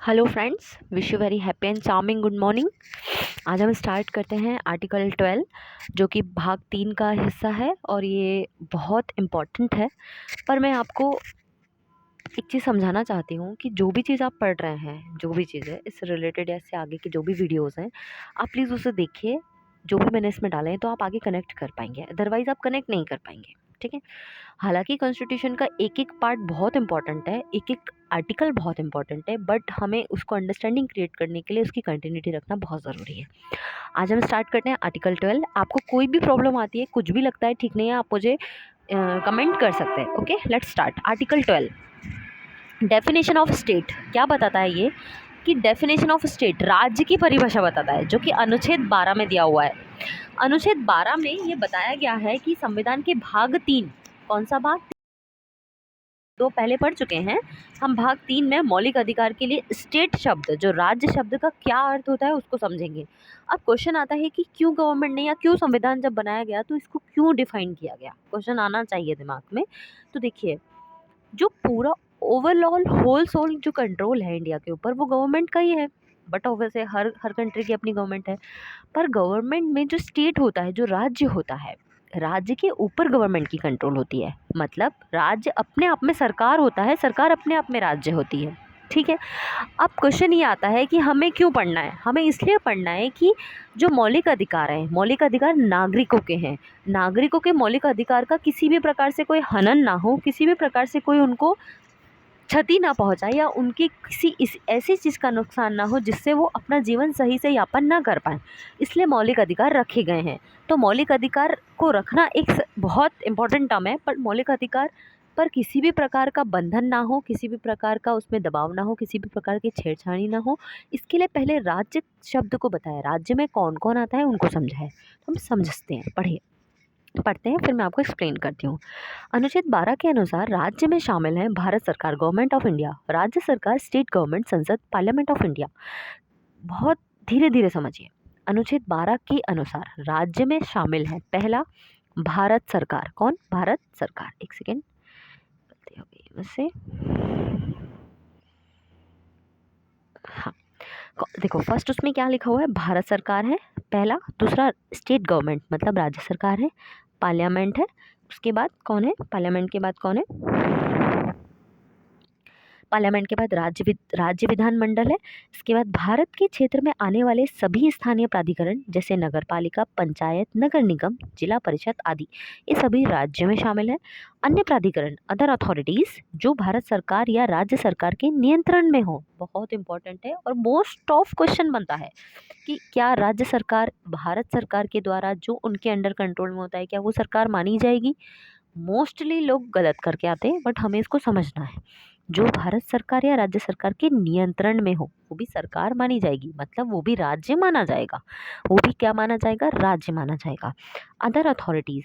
Hello friends, wish you very happy and charming good morning. आज हम start करते हैं आर्टिकल 12 जो कि भाग 3 का हिस्सा है और ये बहुत इम्पॉर्टेंट है। पर मैं आपको एक चीज़ समझाना चाहती हूँ कि जो भी चीज़ आप पढ़ रहे हैं, जो भी चीज़ है इससे रिलेटेड या इससे आगे की जो भी वीडियोज़ हैं, आप प्लीज़ उसे देखिए। जो भी मैंने इसमें डाले हैं तो आप आगे कनेक्ट कर पाएंगे, अदरवाइज़ आप कनेक्ट नहीं कर पाएंगे। ठीक है। हालांकि कॉन्स्टिट्यूशन का एक एक पार्ट बहुत इंपॉर्टेंट है, एक एक आर्टिकल बहुत इंपॉर्टेंट है, बट हमें उसको अंडरस्टैंडिंग क्रिएट करने के लिए उसकी कंटिन्यूटी रखना बहुत ज़रूरी है। आज हम स्टार्ट करते हैं आर्टिकल 12। आपको कोई भी प्रॉब्लम आती है, कुछ भी लगता है ठीक नहीं है, आप मुझे कमेंट कर सकते हैं। Okay, let's start. Article 12, definition of state. क्या बताता है ये कि डेफिनेशन ऑफ स्टेट राज्य की परिभाषा बताता है, जो कि अनुच्छेद 12 में दिया हुआ है। अनुच्छेद 12 में ये बताया गया है कि संविधान के भाग 3, कौन सा भाग? दो पहले पढ़ चुके हैं हम। भाग 3 में मौलिक अधिकार के लिए स्टेट शब्द, जो राज्य शब्द का क्या अर्थ होता है उसको समझेंगे। अब क्वेश्चन आता है कि क्यों गवर्नमेंट ने या क्यों संविधान जब बनाया गया तो इसको क्यों डिफाइन किया गया, क्वेश्चन आना चाहिए दिमाग में। तो देखिए, जो पूरा ओवरऑल होल सोल जो कंट्रोल है इंडिया के ऊपर वो गवर्नमेंट का ही है। बट ऑब्वियसली हर कंट्री की अपनी गवर्नमेंट है। पर गवर्नमेंट में जो स्टेट होता है, जो राज्य होता है, राज्य के ऊपर गवर्नमेंट की कंट्रोल होती है। मतलब राज्य अपने आप में सरकार होता है, सरकार अपने आप में राज्य होती है। ठीक है। अब क्वेश्चन ये आता है कि हमें क्यों पढ़ना है। हमें इसलिए पढ़ना है कि जो मौलिक अधिकार हैं, मौलिक अधिकार नागरिकों के हैं। नागरिकों के मौलिक अधिकार का किसी भी प्रकार से कोई हनन ना हो, किसी भी प्रकार से कोई उनको क्षति ना पहुंचाए या उनकी किसी इस ऐसी चीज़ का नुकसान ना हो जिससे वो अपना जीवन सही से यापन ना कर पाए। इसलिए मौलिक अधिकार रखे गए हैं। तो मौलिक अधिकार को रखना एक बहुत इंपॉर्टेंट टर्म है, पर मौलिक अधिकार पर किसी भी प्रकार का बंधन ना हो, किसी भी प्रकार का उसमें दबाव ना हो, किसी भी प्रकार की छेड़छाड़ी ना हो। इसके लिए पहले राज्य शब्द को बताया, राज्य में कौन कौन आता है उनको समझाए। तो हम समझते हैं, पढ़ते हैं, फिर मैं आपको एक्सप्लेन करती हूँ। अनुच्छेद 12 के अनुसार राज्य में शामिल हैं भारत सरकार, गवर्नमेंट ऑफ इंडिया, राज्य सरकार, स्टेट गवर्नमेंट, संसद, पार्लियामेंट ऑफ इंडिया। बहुत धीरे धीरे समझिए। अनुच्छेद 12 के अनुसार राज्य में शामिल है, पहला भारत सरकार। कौन? भारत सरकार। एक सेकेंड, गलती हो गई मुझसे। हाँ, देखो फर्स्ट उसमें क्या लिखा हुआ है, भारत सरकार है पहला। दूसरा स्टेट गवर्नमेंट मतलब राज्य सरकार है। पार्लियामेंट है। उसके बाद कौन है? पार्लियामेंट के बाद कौन है? पार्लियामेंट के बाद राज्य विधानमंडल है। इसके बाद भारत के क्षेत्र में आने वाले सभी स्थानीय प्राधिकरण जैसे नगर पालिका, पंचायत, नगर निगम, जिला परिषद आदि, ये सभी राज्य में शामिल है। अन्य प्राधिकरण, अदर अथॉरिटीज, जो भारत सरकार या राज्य सरकार के नियंत्रण में हो। बहुत इंपॉर्टेंट है और मोस्ट ऑफ क्वेश्चन बनता है कि क्या राज्य सरकार भारत सरकार के द्वारा जो उनके अंडर कंट्रोल में होता है, क्या वो सरकार मानी जाएगी? मोस्टली लोग गलत करके आते हैं, बट हमें इसको समझना है। जो भारत सरकार या राज्य सरकार के नियंत्रण में हो वो भी सरकार मानी जाएगी, मतलब वो भी राज्य माना जाएगा। वो भी क्या माना जाएगा? राज्य माना जाएगा। अदर अथॉरिटीज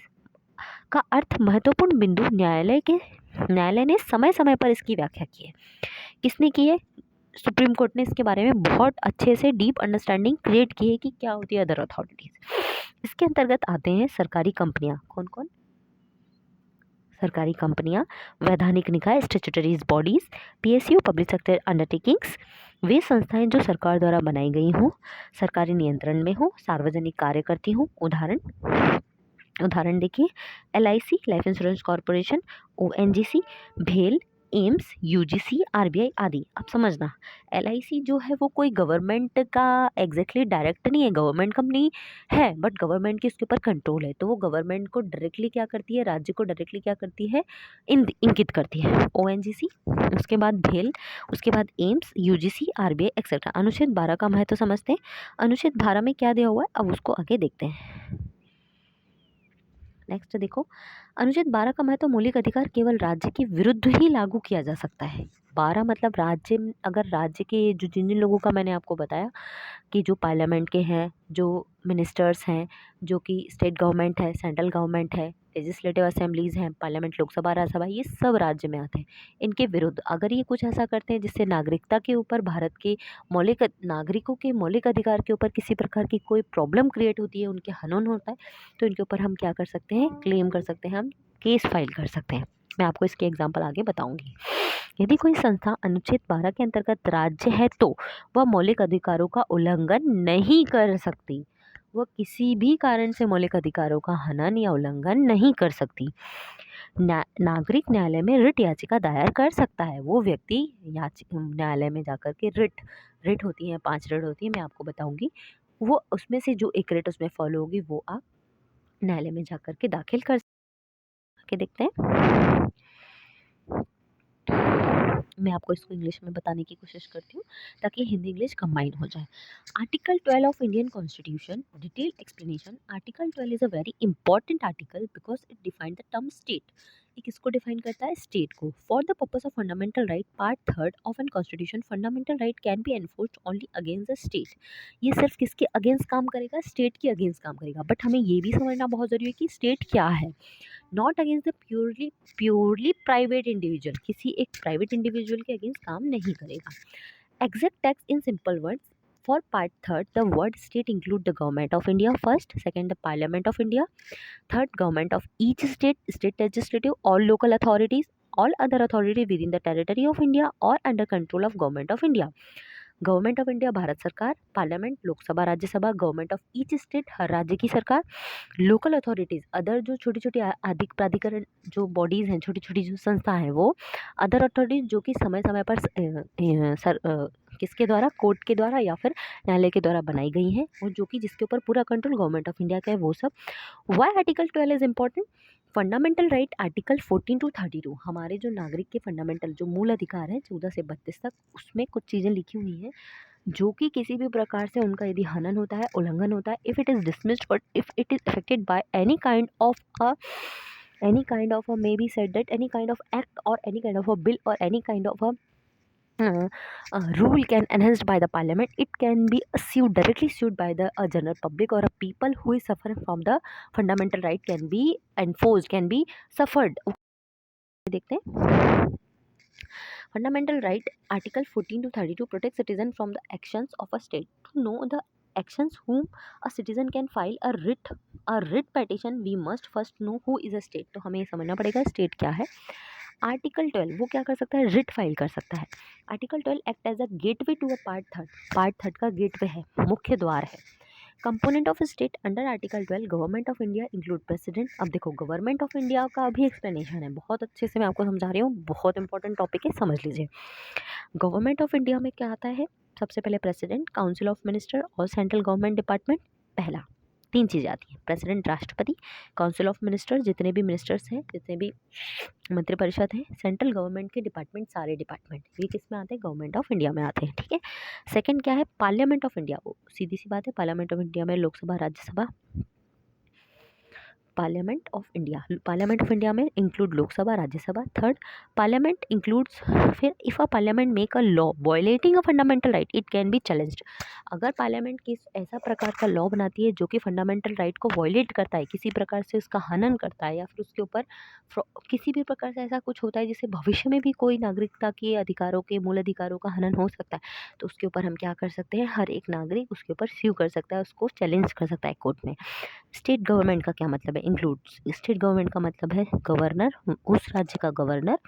का अर्थ महत्वपूर्ण बिंदु, न्यायालय ने समय समय पर इसकी व्याख्या की है। किसने की है? सुप्रीम कोर्ट ने इसके बारे में बहुत अच्छे से डीप अंडरस्टैंडिंग क्रिएट की है कि क्या होती है अदर अथॉरिटीज। इसके अंतर्गत आते हैं सरकारी कंपनियां। कौन कौन? सरकारी कंपनियां, वैधानिक निकाय, statutory bodies, PSU, public sector undertakings, वे संस्थाएं जो सरकार द्वारा बनाई गई हों, सरकारी नियंत्रण में हो, सार्वजनिक कार्य करती हों। उदाहरण देखिए, LIC, life insurance corporation, ONGC, भेल, एम्स, यूजीसी, आरबीआई आदि। अब समझना, एलआईसी जो है वो कोई गवर्नमेंट का एग्जैक्टली डायरेक्ट नहीं है, गवर्नमेंट कंपनी है, बट गवर्नमेंट की उसके ऊपर कंट्रोल है। तो वो गवर्नमेंट को डायरेक्टली क्या करती है, राज्य को डायरेक्टली क्या करती है, इंगित करती है। ओएनजीसी, उसके बाद भेल, उसके बाद एम्स, यूजीसी, आरबीआई एक्सेट्रा। अनुच्छेद 12 का महत्व समझते हैं। अनुच्छेद 12 में क्या दिया हुआ है, अब उसको आगे देखते हैं। नेक्स्ट देखो, अनुच्छेद 12 का महत्व, मौलिक अधिकार केवल राज्य के विरुद्ध ही लागू किया जा सकता है। 12 मतलब राज्य, अगर राज्य के जो जिन जिन लोगों का मैंने आपको बताया कि जो पार्लियामेंट के हैं, जो मिनिस्टर्स हैं, जो कि स्टेट गवर्नमेंट है, सेंट्रल गवर्नमेंट है, लेजिस्लेटिव असेंबलीज हैं, पार्लियामेंट, लोकसभा, राज्यसभा, ये सब राज्य में आते हैं। इनके विरुद्ध अगर ये कुछ ऐसा करते हैं जिससे नागरिकता के ऊपर, भारत के नागरिकों के मौलिक अधिकार के ऊपर किसी प्रकार की कोई प्रॉब्लम क्रिएट होती है, उनके हनन होता है, तो इनके ऊपर हम क्या कर सकते हैं, क्लेम कर सकते हैं, हम केस फाइल कर सकते हैं। मैं आपको इसके एग्जाम्पल आगे बताऊंगी। यदि कोई संस्था अनुच्छेद 12 के अंतर्गत राज्य है तो वह मौलिक अधिकारों का उल्लंघन नहीं कर सकती। वह किसी भी कारण से मौलिक अधिकारों का हनन या उल्लंघन नहीं कर सकती। नागरिक न्यायालय में रिट याचिका दायर कर सकता है। वो व्यक्ति न्यायालय में जाकर के रिट रिट होती है, 5 रिट होती है, मैं आपको बताऊंगी। वो उसमें से जो एक रिट उसमें फॉलो होगी वो आप न्यायालय में जाकर के दाखिल कर के देखते हैं। मैं आपको इसको इंग्लिश में बताने की कोशिश करती हूँ ताकि हिंदी इंग्लिश कंबाइन हो जाए। Article 12 of Indian constitution, detail explanation. Article 12 is a very important article because it define the term state. ये किसको डिफाइन करता है? स्टेट को। For the purpose of fundamental right, part 3 of an constitution, fundamental right can be enforced only against the state. ये सिर्फ किसके against काम करेगा? स्टेट के अगेंस्ट काम करेगा। बट हमें ये भी समझना बहुत जरूरी है कि स्टेट क्या है। Not against the purely private individual, किसी एक प्राइवेट इंडिविजुअल के अगेंस्ट काम नहीं करेगा। Exact text in simple words. For part 3 the word state include the government of India first, second the parliament of India, third government of each state, state legislative, all local authorities, all other authority within the territory of India और under control of government of India. Government of India Bharat सरकार, parliament Lok Sabha Rajya Sabha, government of each state हर राज्य की सरकार, local authorities other जो छोटी छोटी अधिक प्राधिकरण जो बॉडीज़ हैं, छोटी छोटी जो संस्था हैं, वो अदर अथॉरिटीज़ जो कि समय समय पर किसके द्वारा? कोर्ट के द्वारा या फिर न्यायालय के द्वारा बनाई गई हैं और जो कि जिसके ऊपर पूरा कंट्रोल गवर्नमेंट ऑफ इंडिया का है, वो सब। Why article 12 is important? Fundamental right article 14 to 32, हमारे जो नागरिक के फंडामेंटल जो मूल अधिकार हैं 14 से 32 तक, उसमें कुछ चीज़ें लिखी हुई हैं जो कि किसी भी प्रकार से उनका यदि हनन होता है, उल्लंघन होता है, इफ़ इट इज़ डिसमिस्ड और if it is affected by any kind of a may be said that any kind of act or any kind of a bill or any kind of a rule can enhanced by the parliament, it can be directly sued by the general public or a people who is suffering from the fundamental right can be enforced, can be suffered। देखते हैं। Fundamental right, Article 14 to 32 protects citizen from the actions of a state. To know the actions whom a citizen can file a writ petition, we must first know who is a state। तो हमें ये समझना पड़ेगा state क्या है। Article 12 वो क्या कर सकता है? रिट फाइल कर सकता है। Article 12 act as a gateway to a part third का गेटवे है, मुख्य द्वार है। Component of state under article 12, government of India include president. अब देखो गवर्नमेंट ऑफ इंडिया का भी एक्सप्लेनेशन है, बहुत अच्छे से मैं आपको समझा रही हूँ, बहुत इंपॉर्टेंट टॉपिक है, समझ लीजिए। गवर्नमेंट ऑफ इंडिया में क्या आता है? सबसे पहले प्रेसिडेंट, काउंसिल ऑफ मिनिस्टर और सेंट्रल गवर्नमेंट डिपार्टमेंट। पहला 3 चीज़ें आती हैं, प्रेसिडेंट राष्ट्रपति, काउंसिल ऑफ मिनिस्टर जितने भी मिनिस्टर्स हैं, जितने भी मंत्रिपरिषद है, सेंट्रल गवर्नमेंट के डिपार्टमेंट, सारे डिपार्टमेंट ये किस में आते हैं? गवर्नमेंट ऑफ इंडिया में आते हैं। ठीक है। सेकंड क्या है? Parliament of India. वो सीधी सी बात है, पार्लियामेंट ऑफ इंडिया में Lok Sabha Rajya Sabha. Parliament of India में include Lok Sabha Rajya Sabha. Third, parliament includes, फिर if a parliament make a law violating a fundamental right it can be challenged. अगर पार्लियामेंट किस ऐसा प्रकार का लॉ बनाती है जो कि फंडामेंटल राइट को वायलेट करता है, किसी प्रकार से उसका हनन करता है, या फिर उसके ऊपर किसी भी प्रकार से ऐसा कुछ होता है जिससे भविष्य में भी कोई नागरिकता के अधिकारों के मूल अधिकारों का हनन हो सकता है, तो उसके ऊपर हम क्या कर सकते हैं? हर एक नागरिक उसके ऊपर स्यू कर सकता है, उसको चैलेंज कर सकता है कोर्ट में। स्टेट गवर्नमेंट का क्या मतलब है? इंक्लूड्स। स्टेट गवर्नमेंट का मतलब है गवर्नर, उस राज्य का गवर्नर,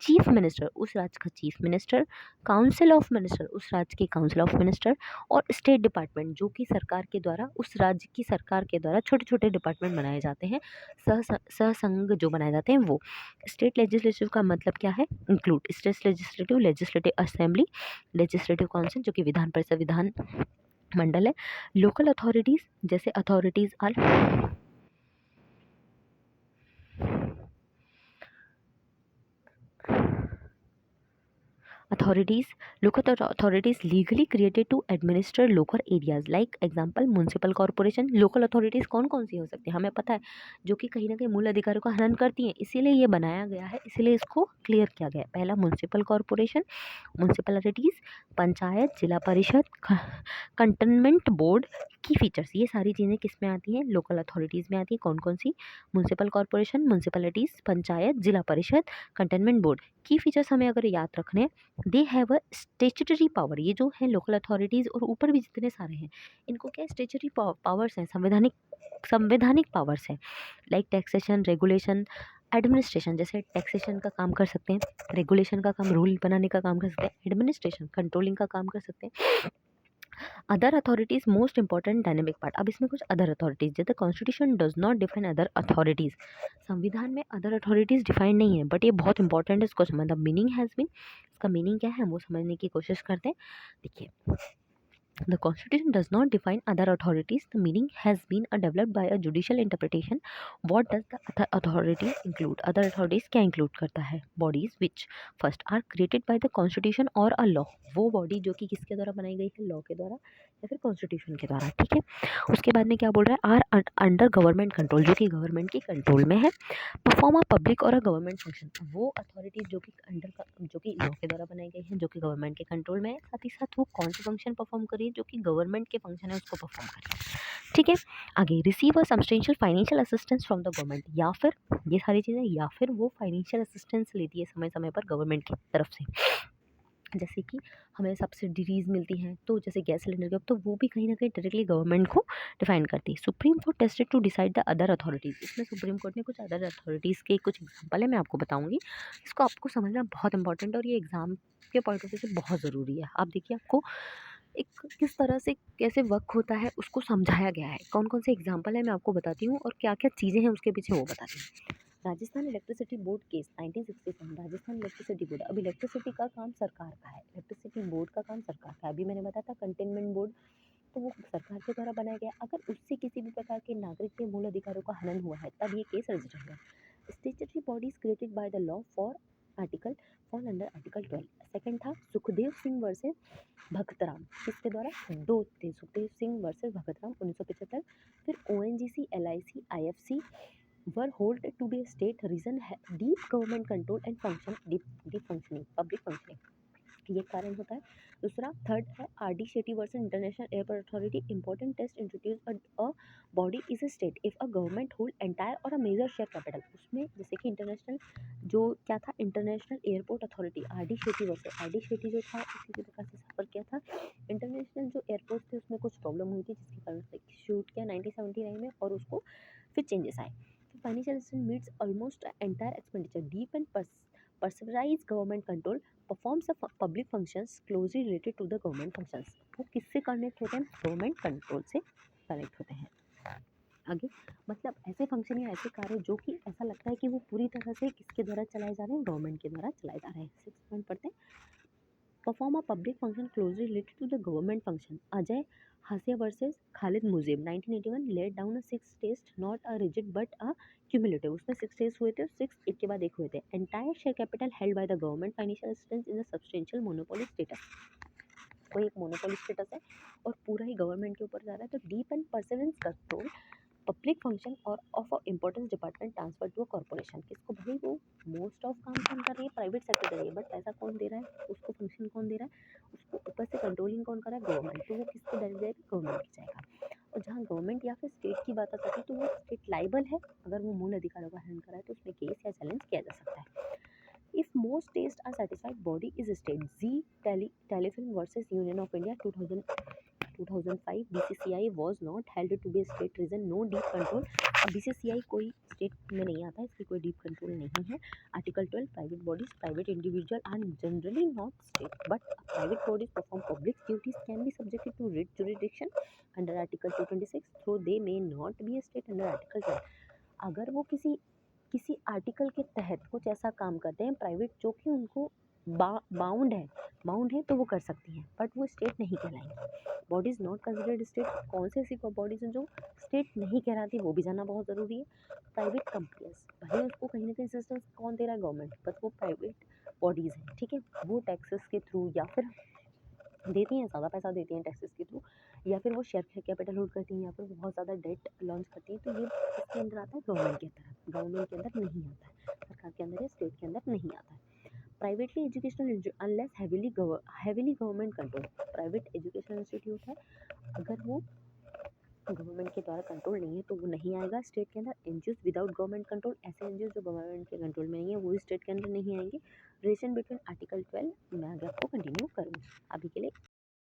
चीफ मिनिस्टर, उस राज्य का chief minister, council of minister, उस राज्य के काउंसिल ऑफ मिनिस्टर, और स्टेट डिपार्टमेंट जो कि सरकार के द्वारा, उस राज्य की सरकार के द्वारा छोटे छोटे डिपार्टमेंट बनाए जाते हैं, सहसंघ जो बनाए जाते हैं वो। स्टेट लेजिस्लेटिव का मतलब क्या है? Include. State legislative, legislative assembly, legislative council जो कि विधान परिषद, विधान मंडल है। लोकल अथॉरिटीज़, जैसे authorities are local authorities legally created to administer local areas like example municipal corporation। local authorities कौन कौन सी हो सकती है? हमें पता है, जो कि कहीं ना कहीं मूल अधिकारों का हनन करती हैं, इसीलिए ये बनाया गया है, इसीलिए इसको क्लियर किया गया है। पहला म्यूनसिपल कॉरपोरेशन, म्यूनसिपलिटीज़, पंचायत, जिला परिषद, कंटेनमेंट बोर्ड की फीचर्स, ये सारी चीज़ें किस में आती हैं? लोकल अथॉरिटीज़ में आती हैं। कौन कौन सी? म्यूनसिपल कॉरपोरेशन, म्यूनसिपलिटीज़, पंचायत, जिला परिषद, कंटेनमेंट बोर्ड। की फीचर्स हमें अगर याद रखने हैं, they have a statutory power. ये जो है लोकल अथॉरिटीज़ और ऊपर भी जितने सारे हैं, इनको क्या स्टेचुटरी पावर्स हैं, संवैधानिक पावर्स हैं, लाइक टैक्सेशन, रेगुलेशन, एडमिनिस्ट्रेशन जैसे टैक्सेशन का काम कर सकते हैं, रेगुलेशन का काम, रूल बनाने का काम कर सकते हैं, एडमिनिस्ट्रेशन कंट्रोलिंग का काम कर सकते हैं। Other authorities most important dynamic part. अब इसमें कुछ अदर अथॉरिटीज, जैसे constitution does not define other authorities, संविधान में अदर अथॉरिटीज डिफाइन नहीं है, बट ये बहुत इंपॉर्टेंट है, इसको समझना। मीनिंग हैज़ बीन, इसका मीनिंग क्या है वो समझने की कोशिश करते हैं। देखिए, the Constitution does not define other authorities. The meaning has been developed by a judicial interpretation. What does the other authority include? Other authorities क्या include करता है? Bodies which first are created by the Constitution or a law. वो body जो कि किसके द्वारा बनाई गई है? law के द्वारा या फिर Constitution के द्वारा, ठीक है। उसके बाद में क्या बोल रहा है? are under government control, जो कि गवर्नमेंट की कंट्रोल में है। परफॉर्म अ पब्लिक और अ गवर्नमेंट फंक्शन, वो अथॉरिटी जो कि जो कि लॉ के द्वारा बनाई गई है, जो कि गवर्नमेंट के कंट्रोल में है, साथ ही साथ वो कौन से फंक्शन परफॉर्म करिए, जो कि गवर्नमेंट के फंक्शन है उसको परफॉर्म करिए, ठीक है। आगे, receive a substantial financial assistance from the government, या फिर ये सारी चीज़ें, या फिर वो फाइनेंशियल असिस्टेंस लेती है समय समय पर गवर्नमेंट की तरफ से, जैसे कि हमें सब्सिडीज मिलती हैं, तो जैसे गैस सिलेंडर के, तो वो भी कहीं ना कहीं डायरेक्टली गवर्नमेंट को डिफाइन करती है। Supreme court tested to decide the other authorities, इसमें सुप्रीम कोर्ट ने कुछ अदर अथॉरिटीज़ के कुछ एग्जाम्पल है, मैं आपको बताऊंगी। इसको आपको समझना बहुत इंपॉर्टेंट है और ये एग्जाम के पॉइंट ऑफ व्यू से बहुत ज़रूरी है। आप देखिए, आपको एक किस तरह से कैसे वर्क होता है उसको समझाया गया है, कौन कौन से एग्जाम्पल है मैं आपको बताती हूँ, और क्या क्या चीज़ें हैं उसके पीछे वो बताती हूँ। Rajasthan electricity board case 1967, Rajasthan electricity board, अब इलेक्ट्रिसिटी का काम सरकार का है, इलेक्ट्रिसिटी बोर्ड का काम सरकार का है। अभी मैंने बताया था कंटेनमेंट बोर्ड, तो वो सरकार के द्वारा बनाया गया। अगर उससे किसी भी प्रकार के नागरिक के मूल अधिकारों का हनन हुआ है तब ये केस रजिस्टर हुआ। Statutory bodies created by the law for article fall under article 12। Second था सुखदेव सिंह वर्सेस भगतराम, किसके द्वारा? दो थे, सुखदेव सिंह वर्सेस भगतराम 1975। फिर ONGC, LIC, IFC were held to be a state, reason deep government control and function deep functioning public functioning, ये कारण होता है। दूसरा, थर्ड है RD Shetty versus international airport authority, important test introduce a body is a state if a government hold entire और a major share capital. उसमें जैसे कि इंटरनेशनल जो क्या था, international airport authority, RD Shetty versus RD Shetty जो था इसी प्रकार से सफर किया था। इंटरनेशनल जो एयरपोर्ट थे उसमें कुछ प्रॉब्लम हुई थी जिसके कारण से शूट किया 1979 में, और उसको फिर चेंजेस आए। Financial assistance meets almost entire expenditure, deep and personalize government control, performs a public functions closely related to the government functions. वो किससे कनेक्ट होते हैं? गवर्नमेंट कंट्रोल से कनेक्ट होते हैं। आगे, मतलब ऐसे फंक्शन या ऐसे कार्य जो कि ऐसा लगता है कि वो पूरी तरह से किसके द्वारा चलाए जा रहे हैं? गवर्नमेंट के द्वारा चलाए जा रहे हैं। 6 पॉइंट पढ़ते हैं। Perform a public function closely related to the government function, Ajay Hasia versus Khalid Mujib 1981, laid down a 6 test, not a rigid but a cumulative, उसमें 6 टेस्ट हुए थे, 6 एक के बाद एक हुए थे। Entire share capital held by the government, financial assistance in the substantial monopoly status, कोई एक मोनोपोली स्टेटस है और पूरा ही गवर्नमेंट के ऊपर जा रहा है, तो deep and perseverance control public function और of importance department transfer to a corporation, किसको? भाई वो मोस्ट ऑफ काम कौन कर रही है? प्राइवेट सेक्टर कर रही है, बट पैसा कौन दे रहा है? उसको फंक्शन कौन दे रहा है? उसको ऊपर से कंट्रोलिंग कौन कर रहा है? गवर्नमेंट, तो वो किसके दर जाएगा? गवर्नमेंट की जाएगा। और जहाँ गवर्नमेंट या फिर स्टेट की बात आ जाती है तो वो स्टेट लाइबल है, अगर वो मूल अधिकारों का हनन करा है तो उसमें केस या चैलेंज किया जा सकता है। If most tastes are satisfied, body is state. Z Telefilm versus Union of India 2005, BCCI was not held to be a state, reason no deep control। BCCI कोई स्टेट में नहीं आता है, इसकी कोई डीप कंट्रोल नहीं है। Article 12, private bodies, private individual are generally not state, but private bodies perform public duties can be subjected to writ jurisdiction under article 226, though they may not be a state under article 12। अगर वो किसी article के तहत कुछ ऐसा काम करते हैं प्राइवेट जो कि उनको बाउंड है तो वो कर सकती हैं, बट वो स्टेट नहीं कहलाएंगी। बॉडीज नॉट कंसिडर्ड स्टेट, कौन से ऐसी बॉडीज हैं जो स्टेट नहीं कहलाती, वो भी जानना बहुत ज़रूरी है। प्राइवेट कंपनीज, भले उसको कहीं ना कहीं सिस्टम्स कौन दे रहा है? गवर्नमेंट, बट वो प्राइवेट बॉडीज़ हैं, ठीक है। वो टैक्सेस के थ्रू या फिर देती हैं, ज़्यादा पैसा देती हैं टैक्सेस के थ्रू, या फिर वो शेयर कैपिटल होल्ड करती हैं, या फिर बहुत ज़्यादा डेट लॉन्च करती हैं, तो ये किसके अंदर आता है? गवर्नमेंट के अंदर। गवर्नमेंट के अंदर नहीं आता है, सरकार के अंदर या स्टेट के अंदर नहीं आता है। Privately educational unless heavily government control, private educational institute है, अगर वो गवर्नमेंट के द्वारा कंट्रोल नहीं है तो वो नहीं आएगा स्टेट के अंदर। एनजीओ विदाउट गवर्नमेंट कंट्रोल, ऐसे एनजीओ जो गवर्नमेंट के कंट्रोल में नहीं है वो भी स्टेट के अंदर नहीं आएंगे। रिलेशन बिटवीन आर्टिकल 12 मैं आगे आपको कंटिन्यू करूँगी, अभी के लिए